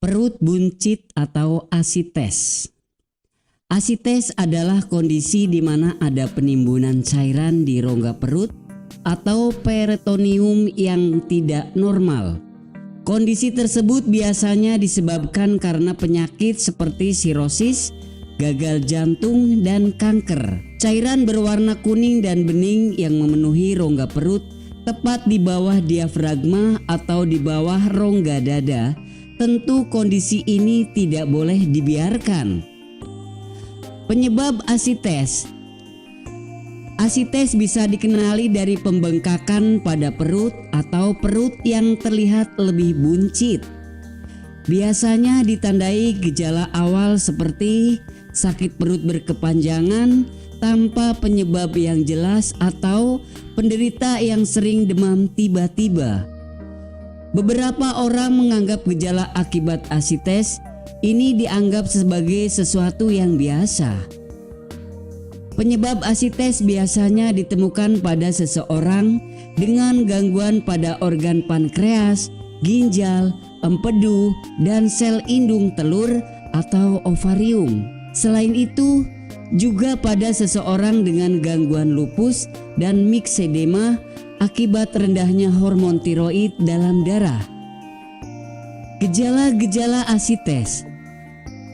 Perut buncit atau asites. Asites adalah kondisi di mana ada penimbunan cairan di rongga perut atau peritoneum yang tidak normal. Kondisi tersebut biasanya disebabkan karena penyakit seperti sirosis, gagal jantung, dan kanker. Cairan berwarna kuning dan bening yang memenuhi rongga perut tepat di bawah diafragma atau di bawah rongga dada. Tentu kondisi ini tidak boleh dibiarkan. Penyebab asites. Asites bisa dikenali dari pembengkakan pada perut atau perut yang terlihat lebih buncit. Biasanya ditandai gejala awal seperti sakit perut berkepanjangan tanpa penyebab yang jelas atau penderita yang sering demam tiba-tiba. Beberapa orang menganggap gejala akibat asites ini dianggap sebagai sesuatu yang biasa. Penyebab asites biasanya ditemukan pada seseorang dengan gangguan pada organ pankreas, ginjal, empedu, dan sel indung telur atau ovarium. Selain itu, juga pada seseorang dengan gangguan lupus dan miksedema akibat rendahnya hormon tiroid dalam darah. Gejala-gejala asites.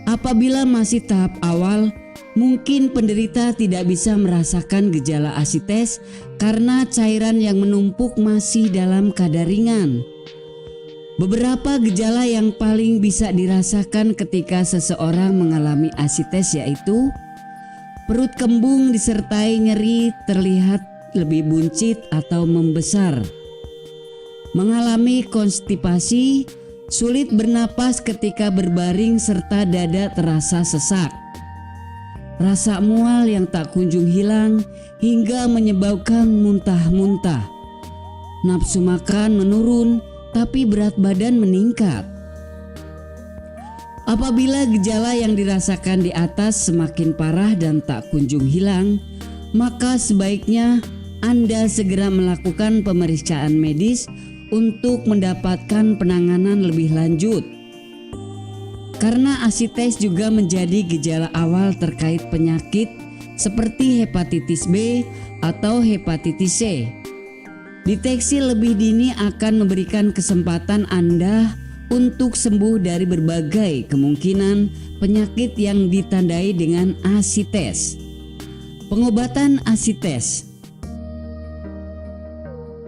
Apabila masih tahap awal, mungkin penderita tidak bisa merasakan gejala asites karena cairan yang menumpuk masih dalam kadar ringan. Beberapa gejala yang paling bisa dirasakan ketika seseorang mengalami asites yaitu perut kembung disertai nyeri terlihat lebih buncit atau membesar, mengalami konstipasi, sulit bernapas ketika berbaring serta dada terasa sesak, rasa mual yang tak kunjung hilang hingga menyebabkan muntah-muntah, nafsu makan menurun tapi berat badan meningkat. Apabila gejala yang dirasakan di atas semakin parah dan tak kunjung hilang, maka sebaiknya Anda segera melakukan pemeriksaan medis untuk mendapatkan penanganan lebih lanjut. Karena asites juga menjadi gejala awal terkait penyakit seperti hepatitis B atau hepatitis C. Deteksi lebih dini akan memberikan kesempatan Anda untuk sembuh dari berbagai kemungkinan penyakit yang ditandai dengan asites. Pengobatan asites.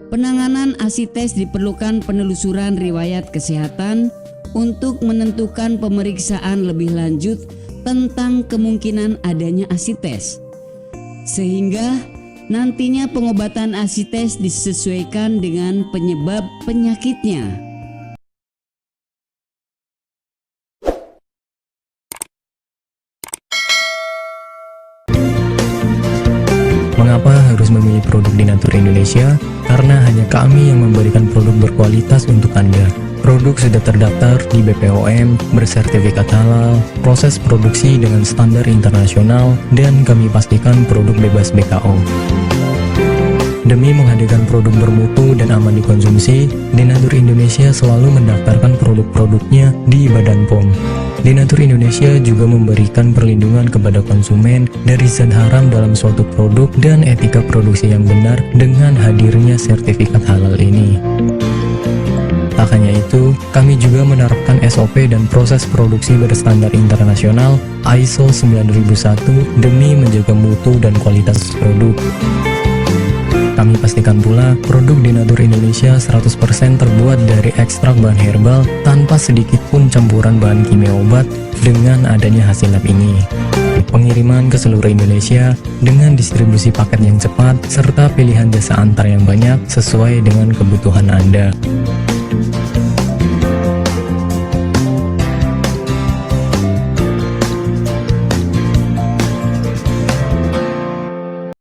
Penanganan asites diperlukan penelusuran riwayat kesehatan untuk menentukan pemeriksaan lebih lanjut tentang kemungkinan adanya asites, sehingga nantinya pengobatan asites disesuaikan dengan penyebab penyakitnya. Mengapa harus memilih produk Dinatur Indonesia? Karena hanya kami yang memberikan produk berkualitas untuk Anda. Produk sudah terdaftar di BPOM, bersertifikat halal, proses produksi dengan standar internasional, dan kami pastikan produk bebas BKO. Demi menghadirkan produk bermutu dan aman dikonsumsi, Dinatur Indonesia selalu mendaftarkan produk-produknya di Badan POM. Dinatur Indonesia juga memberikan perlindungan kepada konsumen dari zat haram dalam suatu produk dan etika produksi yang benar dengan hadirnya sertifikat halal ini. Tak hanya itu, kami juga menerapkan SOP dan proses produksi berstandar internasional ISO 9001 demi menjaga mutu dan kualitas produk. Kami pastikan pula produk Dinatur Indonesia 100% terbuat dari ekstrak bahan herbal tanpa sedikit pun campuran bahan kimia obat dengan adanya hasil lab ini. Pengiriman ke seluruh Indonesia dengan distribusi paket yang cepat serta pilihan jasa antar yang banyak sesuai dengan kebutuhan Anda.